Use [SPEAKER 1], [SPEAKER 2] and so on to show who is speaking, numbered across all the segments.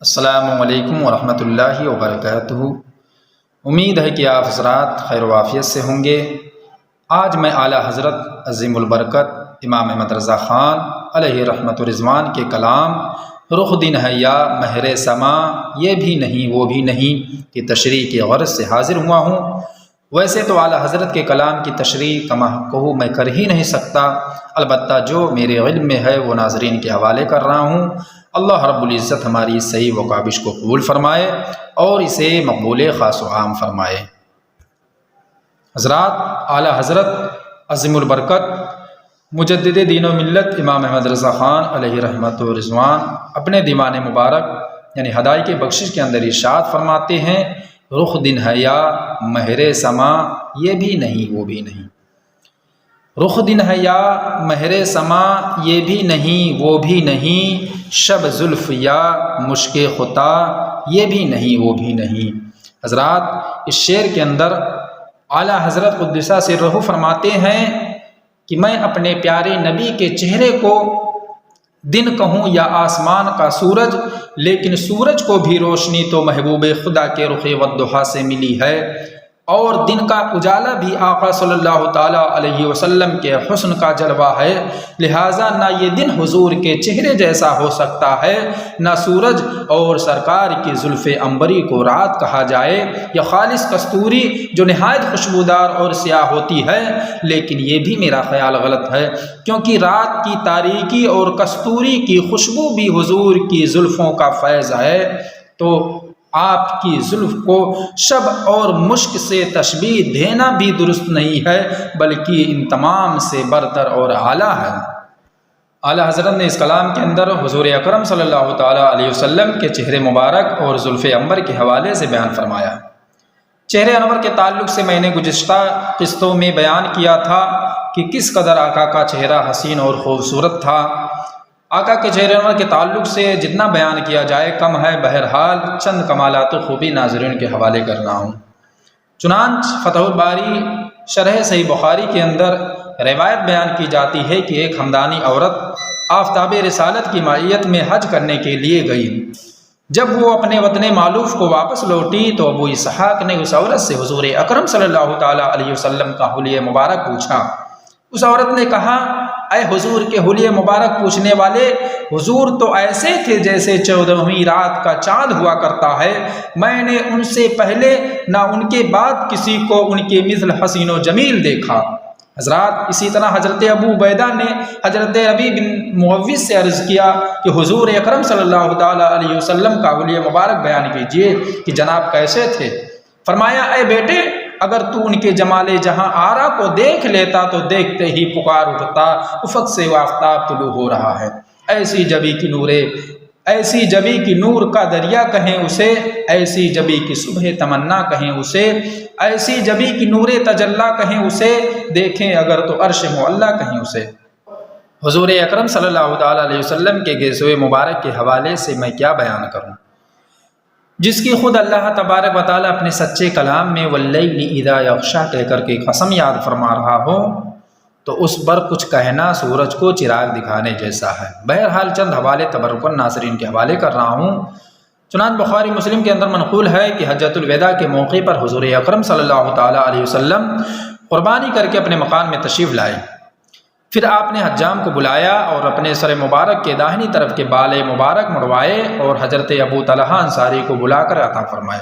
[SPEAKER 1] السلام علیکم ورحمۃ اللہ وبرکاتہ۔ امید ہے کہ آپ حضرات خیر و عافیت سے ہوں گے۔ آج میں اعلیٰ حضرت عظیم البرکت امام احمد رضا خان علیہ رحمت و رضوان کے کلام رخ دن ہے یا مہر سما یہ بھی نہیں وہ بھی نہیں کی تشریح کے غرض سے حاضر ہوا ہوں۔ ویسے تو اعلیٰ حضرت کے کلام کی تشریح کما کہوں میں کر ہی نہیں سکتا، البتہ جو میرے علم میں ہے وہ ناظرین کے حوالے کر رہا ہوں۔ اللہ رب العزت ہماری اس صحیح و کاوش کو قبول فرمائے اور اسے مقبول خاص و عام فرمائے۔ حضرات، اعلیٰ حضرت عظیم البرکت مجدد دین و ملت امام احمد رضا خان علیہ رحمت و رضوان اپنے دیوان مبارک یعنی ہدائی کے بخشش کے اندر ارشاد فرماتے ہیں، رخ دن ہے یا مہر سما یہ بھی نہیں وہ بھی نہیں۔ رخ دن ہے یا مہر سما یہ بھی نہیں وہ بھی نہیں، شب زلف یا مشک خطا یہ بھی نہیں وہ بھی نہیں۔ حضرات، اس شعر کے اندر اعلیٰ حضرت قدسہ سرہ فرماتے ہیں کہ میں اپنے پیارے نبی کے چہرے کو دن کہوں یا آسمان کا سورج، لیکن سورج کو بھی روشنی تو محبوب خدا کے رخ والضحیٰ سے ملی ہے، اور دن کا اجالا بھی آقا صلی اللہ تعالیٰ علیہ وسلم کے حسن کا جلوہ ہے، لہٰذا نہ یہ دن حضور کے چہرے جیسا ہو سکتا ہے، نہ سورج اور سرکار کی زلف عنبری کو رات کہا جائے یا خالص کستوری جو نہایت خوشبودار اور سیاہ ہوتی ہے، لیکن یہ بھی میرا خیال غلط ہے، کیونکہ رات کی تاریکی اور کستوری کی خوشبو بھی حضور کی زلفوں کا فیض ہے، تو آپ کی زلف کو شب اور مشک سے تشبیہ دینا بھی درست نہیں ہے، بلکہ ان تمام سے برتر اور اعلیٰ ہے۔ اعلیٰ حضرت نے اس کلام کے اندر حضور اکرم صلی اللہ تعالیٰ علیہ وسلم کے چہرے مبارک اور زلف عنبر کے حوالے سے بیان فرمایا۔ چہرے انور کے تعلق سے میں نے گزشتہ قسطوں میں بیان کیا تھا کہ کس قدر آقا کا چہرہ حسین اور خوبصورت تھا۔ آقا کے چہرے انور کے تعلق سے جتنا بیان کیا جائے کم ہے، بہرحال چند کمالات و خوبی ناظرین کے حوالے کر رہا ہوں۔ چنانچہ فتح الباری شرح صحیح بخاری کے اندر روایت بیان کی جاتی ہے کہ ایک ہمدانی عورت آفتاب رسالت کی معیت میں حج کرنے کے لیے گئی۔ جب وہ اپنے وطن مالوف کو واپس لوٹی تو ابو اسحاق نے اس عورت سے حضور اکرم صلی اللہ تعالیٰ علیہ وسلم کا حلیہ مبارک پوچھا۔ اس عورت نے کہا، اے حضور کے حلیہ مبارک پوچھنے والے، حضور تو ایسے تھے جیسے 14ویں رات کا چاند ہوا کرتا ہے، میں نے ان سے پہلے نہ ان کے بعد کسی کو ان کے مثل حسین و جمیل دیکھا۔ حضرات، اسی طرح حضرت ابو عبیدہ نے حضرت ربیع بن معوذ سے عرض کیا کہ حضور اکرم صلی اللہ تعالیٰ علیہ وسلم کا حلیہ مبارک بیان کیجئے کہ جناب کیسے تھے۔ فرمایا، اے بیٹے، اگر تو ان کے جمال جہاں آرا کو دیکھ لیتا تو دیکھتے ہی پکار اٹھتا، افق سے وہ آفتاب طلوع ہو رہا ہے، ایسی جبی کی نور کا دریا کہیں اسے، ایسی جبی کی صبح تمنا کہیں اسے، ایسی جبی کی نور تجلی کہیں اسے، دیکھیں اگر تو عرش معلی کہیں اسے۔ حضور اکرم صلی اللہ تعالیٰ علیہ وسلم کے گیسوئے مبارک کے حوالے سے میں کیا بیان کروں، جس کی خود اللہ تبارک و تعالیٰ اپنے سچے کلام میں واللیل اذا یغشی کہہ کر کے قسم یاد فرما رہا ہو، تو اس پر کچھ کہنا سورج کو چراغ دکھانے جیسا ہے۔ بہرحال چند حوالے تبرکاً ناظرین کے حوالے کر رہا ہوں۔ چنانچہ بخاری مسلم کے اندر منقول ہے کہ حجۃ الوداع کے موقع پر حضور اکرم صلی اللہ تعالیٰ علیہ وسلم قربانی کر کے اپنے مکان میں تشریف لائے، پھر آپ نے حجام کو بلایا اور اپنے سر مبارک کے داہنی طرف کے بال مبارک مڑوائے اور حضرت ابو طلحہ انصاری کو بلا کر عطا فرمائے۔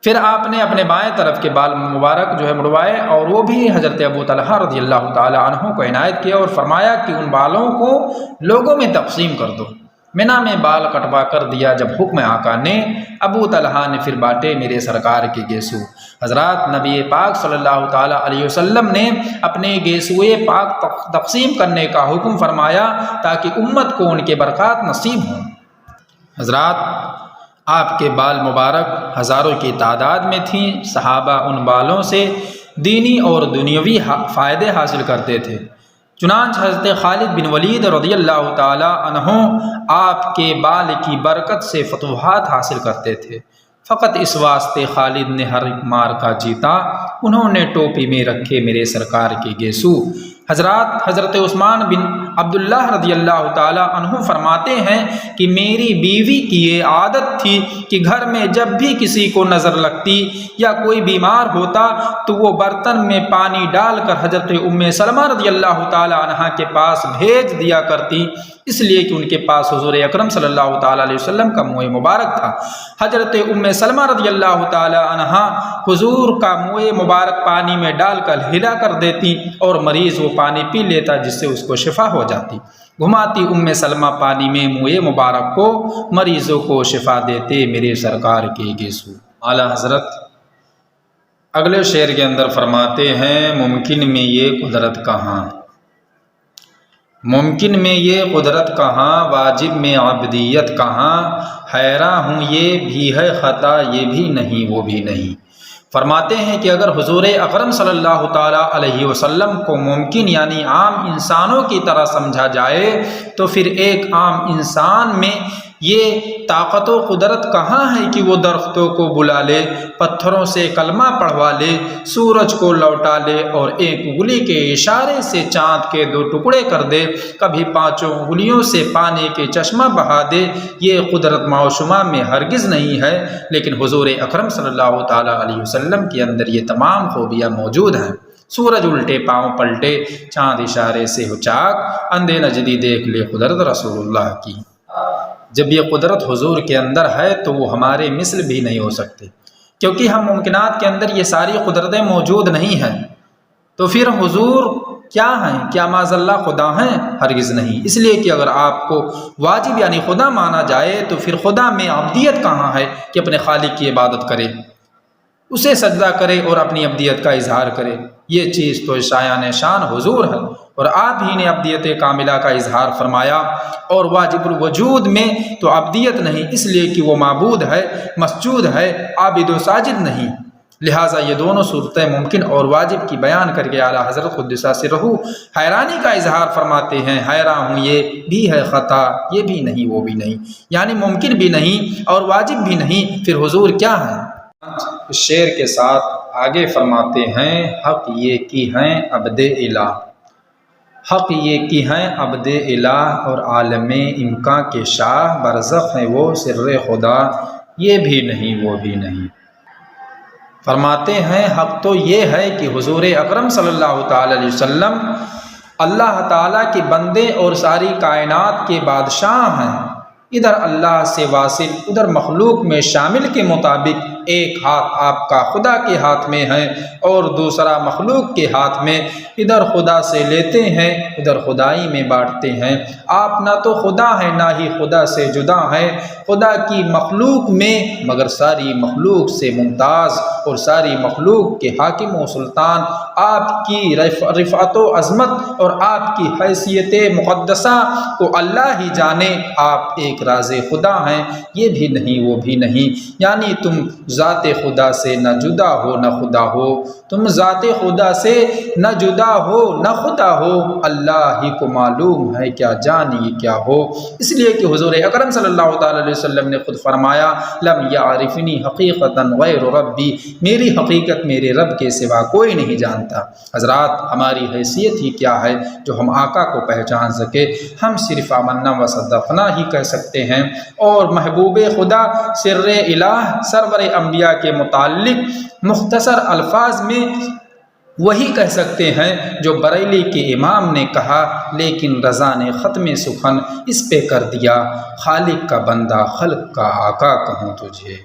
[SPEAKER 1] پھر آپ نے اپنے بائیں طرف کے بال مبارک مڑوائے اور وہ بھی حضرت ابو طلحہ رضی اللہ تعالیٰ عنہ کو عنایت کیا اور فرمایا کہ ان بالوں کو لوگوں میں تقسیم کر دو۔ منی میں بال کٹوا کر دیا جب حکم آقا نے، ابو طلحہ نے پھر بانٹے میرے سرکار کے گیسو۔ حضرات، نبی پاک صلی اللہ تعالیٰ علیہ وسلم نے اپنے گیسوئے پاک تقسیم کرنے کا حکم فرمایا تاکہ امت کو ان کے برکات نصیب ہوں۔ حضرات، آپ کے بال مبارک ہزاروں کی تعداد میں تھیں، صحابہ ان بالوں سے دینی اور دنیاوی فائدے حاصل کرتے تھے۔ چنانچہ حضرت خالد بن ولید رضی اللہ تعالیٰ عنہ آپ کے بال کی برکت سے فتوحات حاصل کرتے تھے۔ فقط اس واسطے خالد نے ہر مارکا جیتا، انہوں نے ٹوپی میں رکھے میرے سرکار کے گیسو۔ حضرت عثمان بن عبداللہ رضی اللہ تعالی عنہ فرماتے ہیں کہ میری بیوی کی یہ عادت تھی کہ گھر میں جب بھی کسی کو نظر لگتی یا کوئی بیمار ہوتا تو وہ برتن میں پانی ڈال کر حضرت ام سلمہ رضی اللہ تعالی عنہ کے پاس بھیج دیا کرتی، اس لیے کہ ان کے پاس حضور اکرم صلی اللہ تعالی علیہ وسلم کا منہ مبارک تھا۔ حضرت ام سلمہ رضی اللہ تعالی عنہ حضور کا منہ مبارک پانی میں ڈال کر ہلا کر دیتی اور مریض وہ پانی پی لیتا جس سے اس کو شفا ہو جاتی۔ گھماتی ام سلمہ پانی میں منہ مبارک کو، مریضوں کو شفا دیتے میرے سرکار کے گیسو۔ اعلیٰ حضرت اگلے شعر کے اندر فرماتے ہیں ممکن میں یہ قدرت کہاں، ممکن میں یہ قدرت کہاں، واجب میں عبدیت کہاں، حیراں ہوں یہ بھی ہے خطا یہ بھی نہیں وہ بھی نہیں۔ فرماتے ہیں کہ اگر حضور اکرم صلی اللہ تعالیٰ علیہ وسلم کو ممکن یعنی عام انسانوں کی طرح سمجھا جائے تو پھر ایک عام انسان میں یہ طاقت و قدرت کہاں ہے کہ وہ درختوں کو بلا لے، پتھروں سے کلمہ پڑھوا لے، سورج کو لوٹا لے اور ایک انگلی کے اشارے سے چاند کے 2 ٹکڑے کر دے، کبھی 5 انگلیوں سے پانی کے چشمہ بہا دے۔ یہ قدرت معشومہ میں ہرگز نہیں ہے، لیکن حضور اکرم صلی اللہ تعالیٰ علیہ وسلم کے اندر یہ تمام خوبیاں موجود ہیں۔ سورج الٹے پاؤں پلٹے، چاند اشارے سے ہو چاک، اندھے نجدی دیکھ لے قدرت رسول اللہ کی۔ جب یہ قدرت حضور کے اندر ہے تو وہ ہمارے مثل بھی نہیں ہو سکتے، کیونکہ ہم ممکنات کے اندر یہ ساری قدرتیں موجود نہیں ہیں، تو پھر حضور کیا ہیں؟ کیا معاذ اللہ خدا ہیں؟ ہرگز نہیں۔ اس لیے کہ اگر آپ کو واجب یعنی خدا مانا جائے تو پھر خدا میں عبدیت کہاں ہے کہ اپنے خالق کی عبادت کرے، اسے سجدہ کرے اور اپنی عبدیت کا اظہار کرے۔ یہ چیز تو شایان شان حضور ہے، اور آپ ہی نے عبدیت کاملہ کا اظہار فرمایا، اور واجب الوجود میں تو عبدیت نہیں، اس لیے کہ وہ معبود ہے، مسجود ہے، عابد و ساجد نہیں۔ لہٰذا یہ دونوں صورتیں ممکن اور واجب کی بیان کر کے اعلیٰ حضرت قدس سرہ حیرانی کا اظہار فرماتے ہیں، حیراں ہوں یہ بھی ہے خطا یہ بھی نہیں وہ بھی نہیں، یعنی ممکن بھی نہیں اور واجب بھی نہیں، پھر حضور کیا ہیں؟ اس شعر کے ساتھ آگے فرماتے ہیں حق یہ کی ہیں عبد الہ، حق یہ کی ہیں عبد الہ اور عالم امکان کے شاہ، برزخ ہیں وہ سر خدا یہ بھی نہیں وہ بھی نہیں۔ فرماتے ہیں حق تو یہ ہے کہ حضور اکرم صلی اللہ تعالی علیہ وسلم اللہ تعالیٰ کے بندے اور ساری کائنات کے بادشاہ ہیں، ادھر اللہ سے واصل ادھر مخلوق میں شامل کے مطابق ایک ہاتھ آپ کا خدا کے ہاتھ میں ہے اور دوسرا مخلوق کے ہاتھ میں، ادھر خدا سے لیتے ہیں ادھر خدائی میں بانٹتے ہیں۔ آپ نہ تو خدا ہیں نہ ہی خدا سے جدا ہیں، خدا کی مخلوق میں مگر ساری مخلوق سے ممتاز اور ساری مخلوق کے حاکم و سلطان، آپ کی رفعت و عظمت اور آپ کی حیثیت مقدسہ کو اللہ ہی جانے، آپ ایک راز خدا ہیں یہ بھی نہیں وہ بھی نہیں، یعنی تم ذات خدا سے نہ جدا ہو نہ خدا ہو، تم ذات خدا سے نہ جدا ہو نہ خدا ہو، اللہ ہی کو معلوم ہے کیا جانی کیا ہو۔ اس لیے کہ حضور اکرم صلی اللہ تعالی علیہ وسلم نے خود فرمایا لم یعرفنی حقیقتا غیر ربی، میری حقیقت میرے رب کے سوا کوئی نہیں جانتا۔ حضرات ہماری حیثیت ہی کیا ہے جو ہم آقا کو پہچان سکے؟ ہم صرف آمنا و صدقنا ہی کہہ سکتے ہیں، اور محبوب خدا سر الہ سرور انبیاء کے متعلق مختصر الفاظ میں وہی کہہ سکتے ہیں جو بریلی کے امام نے کہا، لیکن رضا نے ختم سخن اس پہ کر دیا، خالق کا بندہ خلق کا آقا کہوں تجھے۔